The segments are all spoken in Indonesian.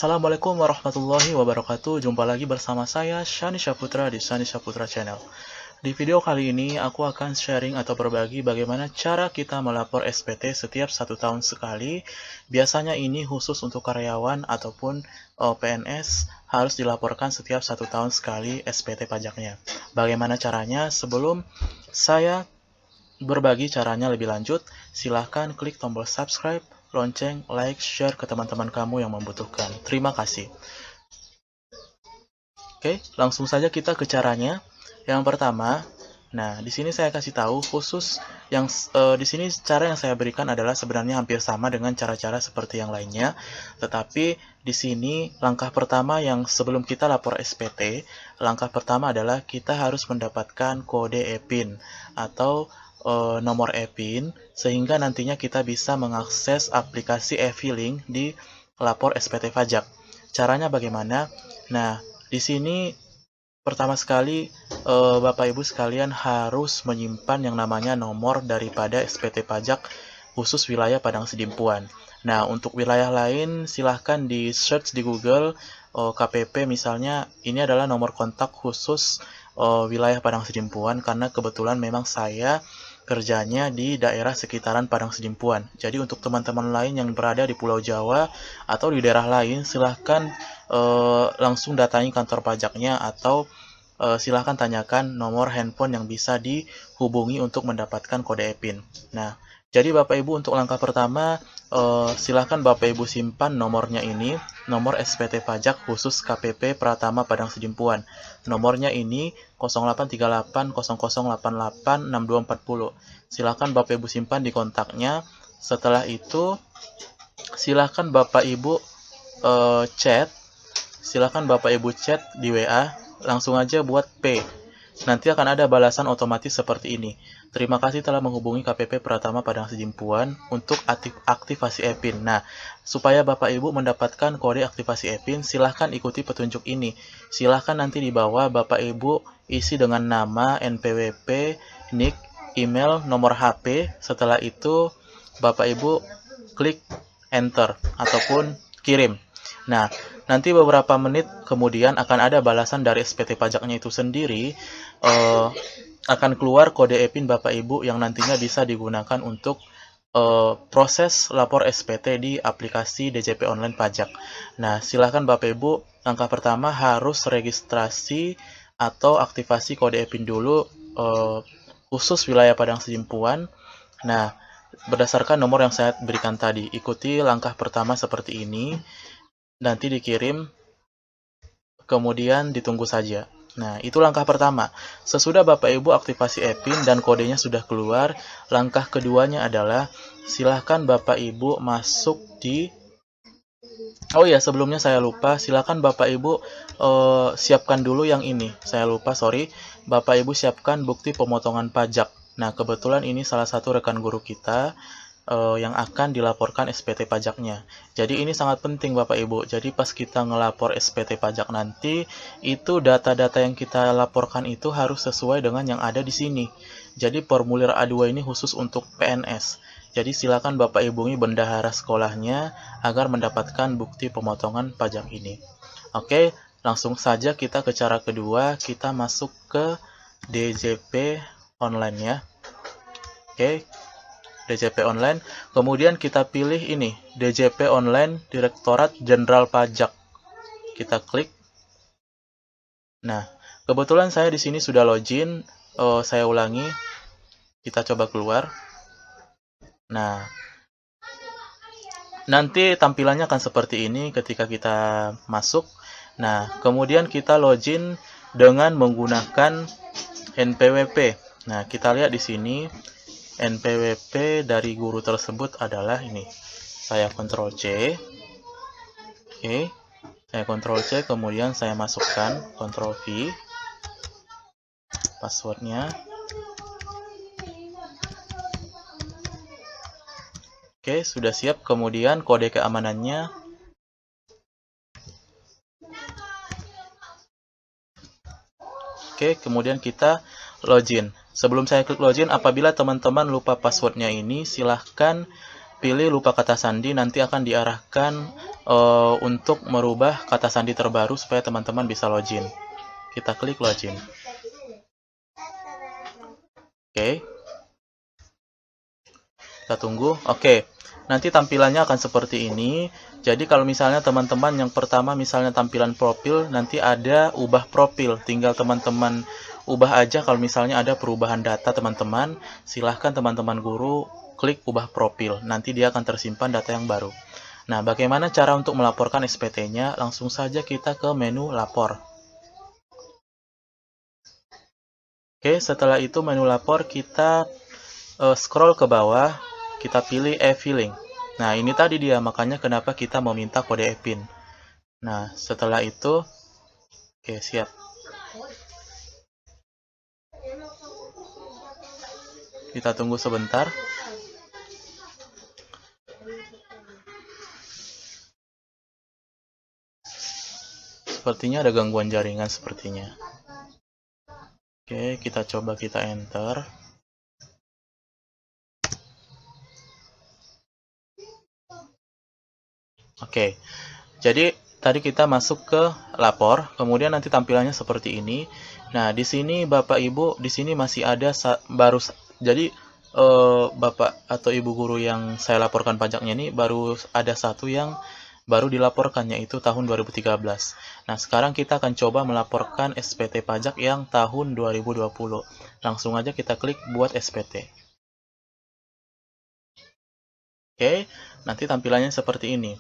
Assalamualaikum warahmatullahi wabarakatuh. Jumpa lagi bersama saya Shani Syaputra di Shani Syaputra Channel. Di video kali ini aku akan sharing atau berbagi bagaimana cara kita melapor SPT setiap 1 tahun sekali. Biasanya ini khusus untuk karyawan ataupun PNS harus dilaporkan setiap 1 tahun sekali SPT pajaknya. Bagaimana caranya? Sebelum saya berbagi caranya lebih lanjut, silahkan klik tombol subscribe, lonceng, like, share ke teman-teman kamu yang membutuhkan. Terima kasih. Oke, langsung saja kita ke caranya. Yang pertama, nah di sini saya kasih tahu khusus yang di sini cara yang saya berikan adalah sebenarnya hampir sama dengan cara-cara seperti yang lainnya, tetapi di sini langkah pertama yang sebelum kita lapor SPT, langkah pertama adalah kita harus mendapatkan kode e-PIN atau nomor e-PIN sehingga nantinya kita bisa mengakses aplikasi e-filing di lapor SPT pajak. Caranya bagaimana? Nah, di sini pertama sekali Bapak Ibu sekalian harus menyimpan yang namanya nomor daripada SPT pajak khusus wilayah Padang Sidimpuan. Nah, untuk wilayah lain silahkan di search di Google KPP misalnya, ini adalah nomor kontak khusus wilayah Padang Sidimpuan karena kebetulan memang saya kerjanya di daerah sekitaran Padang Sidimpuan. Jadi untuk teman-teman lain yang berada di Pulau Jawa atau di daerah lain, silahkan langsung datangi kantor pajaknya atau silahkan tanyakan nomor handphone yang bisa dihubungi untuk mendapatkan kode e-PIN. Nah, jadi Bapak Ibu untuk langkah pertama, silahkan Bapak Ibu simpan nomornya ini, nomor SPT pajak khusus KPP Pratama Padang Sidimpuan. Nomornya ini 083800886240. Silahkan Bapak Ibu simpan di kontaknya. Setelah itu, silahkan Bapak Ibu chat. Silahkan Bapak Ibu chat di WA. Langsung aja buat P. Nanti akan ada balasan otomatis seperti ini. Terima kasih telah menghubungi KPP Pratama Padang Sidimpuan untuk aktivasi e-PIN. Nah, supaya Bapak Ibu mendapatkan kode aktivasi e-PIN, silahkan ikuti petunjuk ini. Silahkan nanti di bawah Bapak Ibu isi dengan nama, NPWP, NIK, email, nomor HP. Setelah itu Bapak Ibu klik enter ataupun kirim. Nah, nanti beberapa menit kemudian akan ada balasan dari SPT pajaknya itu sendiri, akan keluar kode e-PIN Bapak Ibu yang nantinya bisa digunakan untuk proses lapor SPT di aplikasi DJP Online Pajak. Nah, silahkan Bapak Ibu, langkah pertama harus registrasi atau aktivasi kode e-PIN dulu khusus wilayah Padang Sidimpuan. Nah, berdasarkan nomor yang saya berikan tadi, ikuti langkah pertama seperti ini. Nanti dikirim, kemudian ditunggu saja. Nah, itu langkah pertama. Sesudah Bapak Ibu aktivasi e-PIN dan kodenya sudah keluar, langkah keduanya adalah silahkan Bapak Ibu masuk di... Oh ya, sebelumnya saya lupa, silahkan Bapak Ibu siapkan dulu yang ini. Saya lupa, sorry. Bapak Ibu siapkan bukti pemotongan pajak. Nah, kebetulan ini salah satu rekan guru kita yang akan dilaporkan SPT pajaknya. Jadi ini sangat penting Bapak Ibu. Jadi pas kita ngelapor SPT pajak nanti, itu data-data yang kita laporkan itu harus sesuai dengan yang ada di sini. Jadi formulir A2 ini khusus untuk PNS. Jadi silakan Bapak Ibu bendahara sekolahnya agar mendapatkan bukti pemotongan pajak ini. Oke, langsung saja kita ke cara kedua, kita masuk ke DJP online ya. Oke. DJP Online, kemudian kita pilih ini, DJP Online Direktorat Jenderal Pajak. Kita klik. Nah, kebetulan saya di sini sudah login. Saya ulangi. Kita coba keluar. Nah, nanti tampilannya akan seperti ini ketika kita masuk. Nah, kemudian kita login dengan menggunakan NPWP. Nah, kita lihat di sini. NPWP dari guru tersebut adalah ini. Saya Ctrl C. Oke. Saya Ctrl C, kemudian saya masukkan Ctrl V. Passwordnya. Oke, sudah siap. Kemudian kode keamanannya. Oke, kemudian kita login. Sebelum saya klik login, apabila teman-teman lupa passwordnya ini, silahkan pilih lupa kata sandi, nanti akan diarahkan untuk merubah kata sandi terbaru supaya teman-teman bisa login. Kita klik login. Oke. Kita tunggu. Oke. Nanti tampilannya akan seperti ini. Jadi kalau misalnya teman-teman yang pertama misalnya tampilan profil, nanti ada ubah profil. Tinggal teman-teman ubah aja kalau misalnya ada perubahan data teman-teman. Silahkan teman-teman guru klik ubah profil. Nanti dia akan tersimpan data yang baru. Nah, bagaimana cara untuk melaporkan SPT-nya? Langsung saja kita ke menu lapor. Oke, setelah itu menu lapor kita scroll ke bawah, kita pilih e-filing. Nah, ini tadi dia, makanya kenapa kita meminta kode e-PIN. Nah, setelah itu, oke, siap. Kita tunggu sebentar. Sepertinya ada gangguan jaringan sepertinya. Oke, kita coba kita enter. Oke, jadi tadi kita masuk ke lapor, kemudian nanti tampilannya seperti ini. Nah, di sini Bapak Ibu, di sini masih ada jadi Bapak atau Ibu guru yang saya laporkan pajaknya ini baru ada satu yang baru dilaporkan, yaitu tahun 2013. Nah, sekarang kita akan coba melaporkan SPT pajak yang tahun 2020. Langsung aja kita klik buat SPT. Oke, nanti tampilannya seperti ini.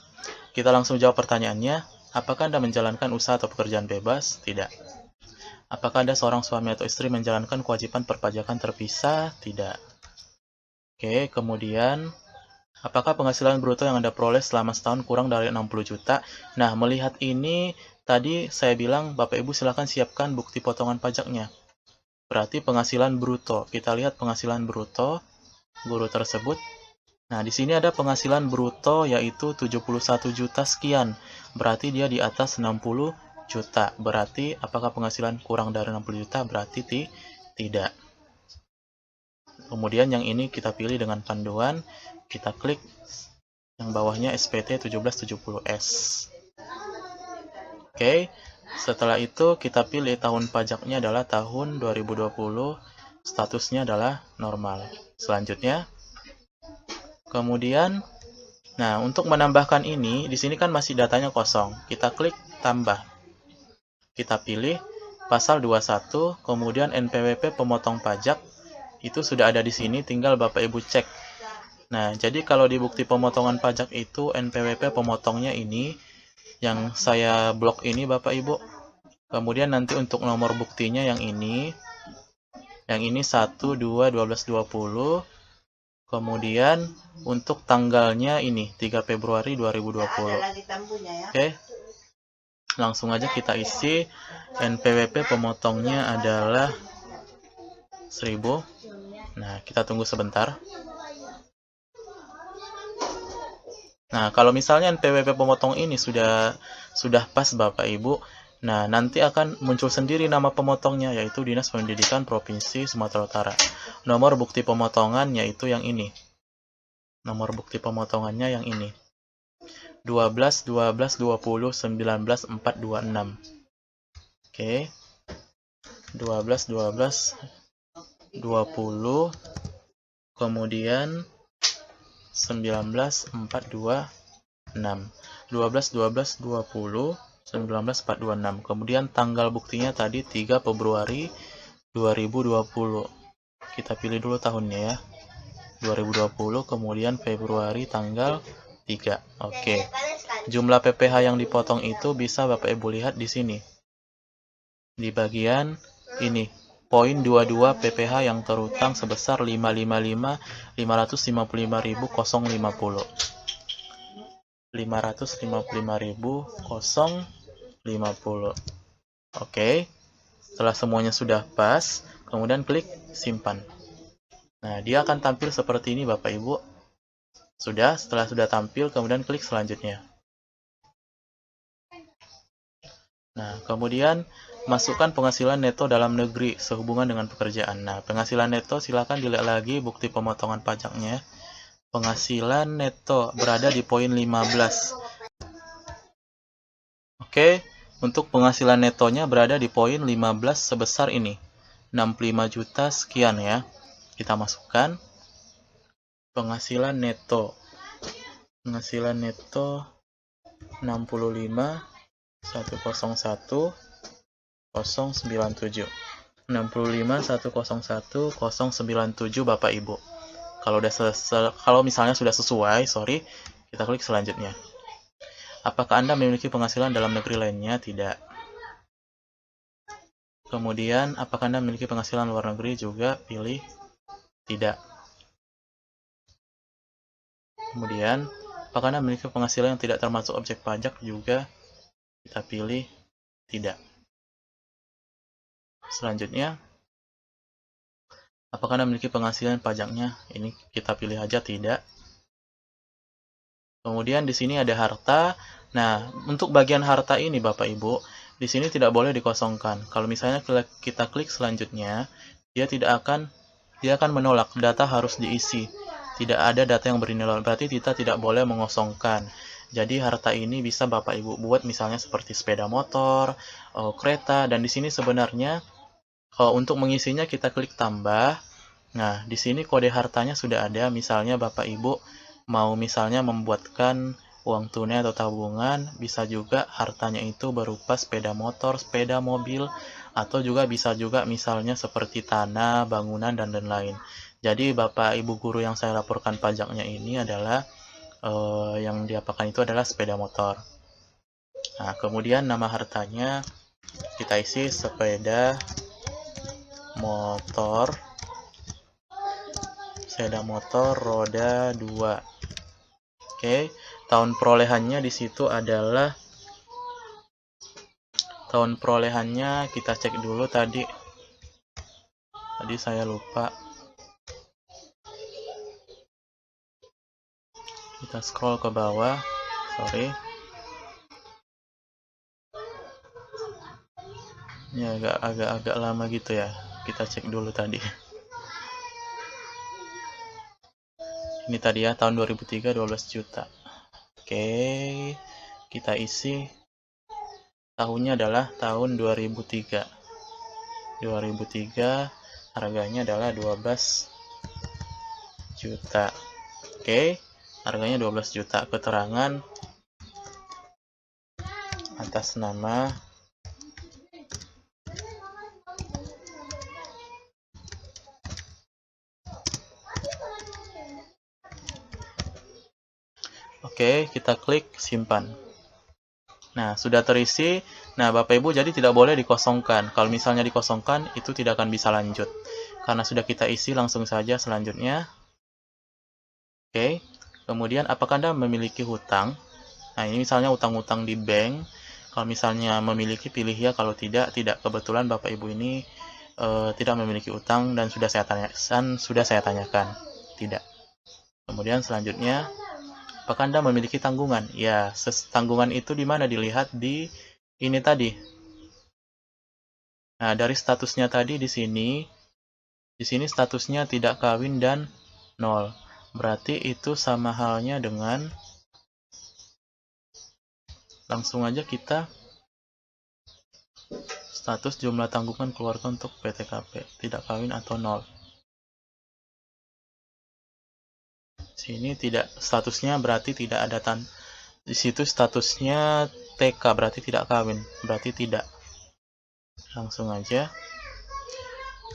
Kita langsung jawab pertanyaannya. Apakah Anda menjalankan usaha atau pekerjaan bebas? Tidak. Apakah Anda seorang suami atau istri menjalankan kewajiban perpajakan terpisah? Tidak. Oke, kemudian apakah penghasilan bruto yang Anda peroleh selama setahun kurang dari 60 juta? Nah, melihat ini, tadi saya bilang, Bapak Ibu silakan siapkan bukti potongan pajaknya. Berarti penghasilan bruto. Kita lihat penghasilan bruto guru tersebut. Nah, di sini ada penghasilan bruto yaitu 71 juta sekian. Berarti dia di atas 60 juta. Berarti apakah penghasilan kurang dari 60 juta? Berarti tidak. Kemudian yang ini kita pilih dengan panduan. Kita klik yang bawahnya SPT 1770S. Oke, setelah itu kita pilih tahun pajaknya adalah tahun 2020, statusnya adalah normal. Selanjutnya, kemudian, nah untuk menambahkan ini, di sini kan masih datanya kosong. Kita klik tambah. Kita pilih pasal 21, kemudian NPWP pemotong pajak, itu sudah ada di sini, tinggal Bapak Ibu cek. Nah, jadi kalau di bukti pemotongan pajak itu NPWP pemotongnya ini, yang saya blok ini Bapak Ibu. Kemudian nanti untuk nomor buktinya yang ini 1, 2, 12, 20. Kemudian untuk tanggalnya ini 3 Februari 2020. Oke. Langsung aja kita isi. NPWP pemotongnya adalah 1000. Nah, kita tunggu sebentar. Nah, kalau misalnya NPWP pemotong ini sudah pas Bapak Ibu, nah nanti akan muncul sendiri nama pemotongnya, yaitu Dinas Pendidikan Provinsi Sumatera Utara. Nomor bukti pemotongan yaitu yang ini. Nomor bukti pemotongannya yang ini. 12 12 20 19 426. Oke. 12 12 20 kemudian 19 426. 12 12 20 19 426. Kemudian tanggal buktinya tadi 3 Februari 2020. Kita pilih dulu tahunnya ya. 2020 kemudian Februari tanggal 3. Oke. Jumlah PPh yang dipotong itu bisa Bapak Ibu lihat di sini. Di bagian ini. Poin 22 PPh yang terutang sebesar 555.555.050. 555.050. Oke. Setelah semuanya sudah pas, kemudian klik simpan. Nah, dia akan tampil seperti ini Bapak Ibu. Setelah sudah tampil, kemudian klik selanjutnya. Nah, kemudian masukkan penghasilan neto dalam negeri sehubungan dengan pekerjaan. Nah, penghasilan neto silakan dilihat lagi bukti pemotongan pajaknya. penghasilan neto berada di poin 15. Oke, untuk penghasilan netonya berada di poin 15 sebesar ini. 65 juta sekian ya. Kita masukkan penghasilan neto. Penghasilan neto 65 101 097. 65 101 097 Bapak Ibu. Kalau misalnya sudah sesuai, kita klik selanjutnya. Apakah Anda memiliki penghasilan dalam negeri lainnya? Tidak. Kemudian, apakah Anda memiliki penghasilan luar negeri? Juga pilih tidak. Kemudian, apakah Anda memiliki penghasilan yang tidak termasuk objek pajak? Juga kita pilih tidak. Selanjutnya, apakah Anda memiliki penghasilan pajaknya? Ini kita pilih aja tidak. Kemudian di sini ada harta. Nah, untuk bagian harta ini Bapak Ibu, di sini tidak boleh dikosongkan. Kalau misalnya kita klik selanjutnya, dia akan menolak, data harus diisi. Tidak ada data yang bernilai, berarti kita tidak boleh mengosongkan. Jadi harta ini bisa Bapak Ibu buat misalnya seperti sepeda motor, kereta, dan di sini sebenarnya untuk mengisinya kita klik tambah. Nah, di sini kode hartanya sudah ada, misalnya Bapak Ibu mau misalnya membuatkan uang tunai atau tabungan, bisa juga hartanya itu berupa sepeda motor, sepeda mobil, atau juga bisa juga misalnya seperti tanah, bangunan, dan lain-lain. Jadi Bapak Ibu guru yang saya laporkan pajaknya ini adalah yang diapakan itu adalah sepeda motor. Nah, kemudian nama hartanya kita isi sepeda motor roda 2. Oke, tahun perolehannya di situ adalah tahun perolehannya kita cek dulu tadi. Tadi saya lupa. Kita scroll ke bawah. Sorry. Ini agak lama gitu ya. Kita cek dulu tadi. Ini tadi ya, tahun 2003 12 juta. Oke, kita isi. Tahunnya adalah tahun 2003. 2003, harganya adalah 12 juta. Oke, harganya 12 juta. Keterangan atas nama Oke, kita klik simpan. Nah, sudah terisi. Nah, Bapak Ibu jadi tidak boleh dikosongkan. Kalau misalnya dikosongkan, itu tidak akan bisa lanjut. Karena sudah kita isi, langsung saja selanjutnya. Oke, kemudian apakah Anda memiliki hutang? Nah, ini misalnya hutang-hutang di bank. Kalau misalnya memiliki, pilih ya. Kalau tidak, tidak. Kebetulan Bapak Ibu ini tidak memiliki hutang dan sudah saya tanyakan. Tidak. Kemudian selanjutnya, apakah Anda memiliki tanggungan? Ya, tanggungan itu di mana dilihat di ini tadi. Nah, dari statusnya tadi di sini statusnya tidak kawin dan 0. Berarti itu sama halnya dengan langsung aja kita status jumlah tanggungan keluarga untuk PTKP, tidak kawin atau 0. Sini tidak, statusnya berarti tidak ada di situ statusnya TK berarti tidak kawin, berarti tidak. Langsung aja.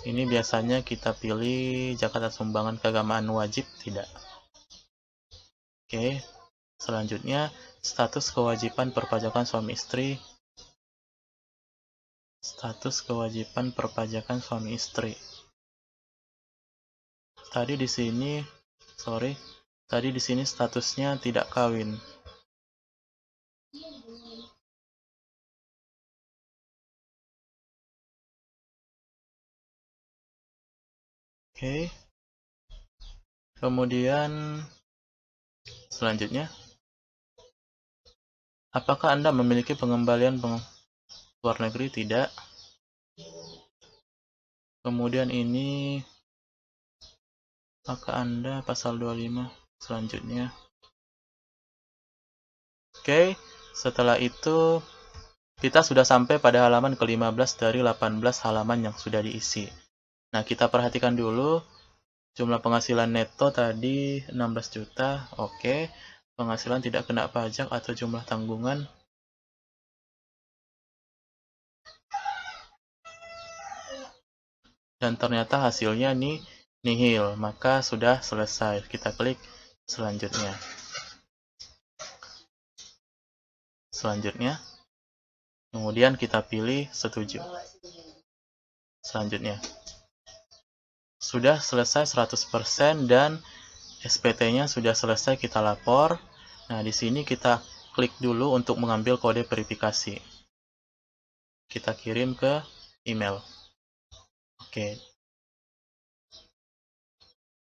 Ini biasanya kita pilih zakat atau sumbangan keagamaan wajib, tidak. Oke. Selanjutnya status kewajiban perpajakan suami istri. Status kewajiban perpajakan suami istri. Tadi di sini statusnya tidak kawin. Oke. Kemudian selanjutnya, apakah Anda memiliki pengembalian luar negeri? Tidak. Kemudian ini, apakah Anda pasal 25 selanjutnya. Oke, setelah itu kita sudah sampai pada halaman ke-15 dari 18 halaman yang sudah diisi. Nah, kita perhatikan dulu jumlah penghasilan neto tadi 16 juta. Oke, penghasilan tidak kena pajak atau jumlah tanggungan. Dan ternyata hasilnya nih nihil, maka sudah selesai. Kita klik selanjutnya. Kemudian kita pilih setuju. Selanjutnya. Sudah selesai 100% dan SPT-nya sudah selesai kita lapor. Nah, di sini kita klik dulu untuk mengambil kode verifikasi. Kita kirim ke email.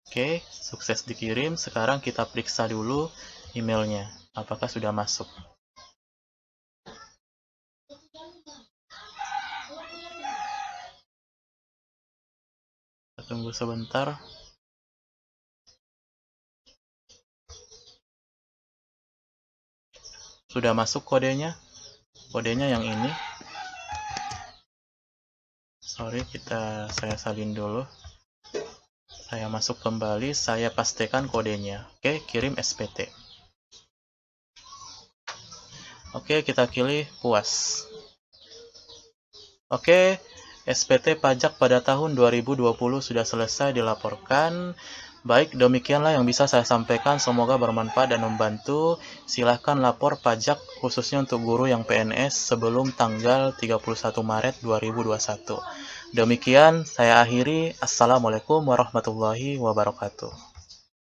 Oke, sukses dikirim. Sekarang kita periksa dulu emailnya. Apakah sudah masuk? Tunggu sebentar. Sudah masuk kodenya. Kodenya yang ini. Sorry, saya salin dulu. Saya masuk kembali, saya pastikan kodenya. Oke, kirim SPT. Oke, kita pilih puas. Oke, SPT pajak pada tahun 2020 sudah selesai dilaporkan. Baik, demikianlah yang bisa saya sampaikan. Semoga bermanfaat dan membantu. Silahkan lapor pajak khususnya untuk guru yang PNS sebelum tanggal 31 Maret 2021. Demikian saya akhiri. Assalamualaikum warahmatullahi wabarakatuh.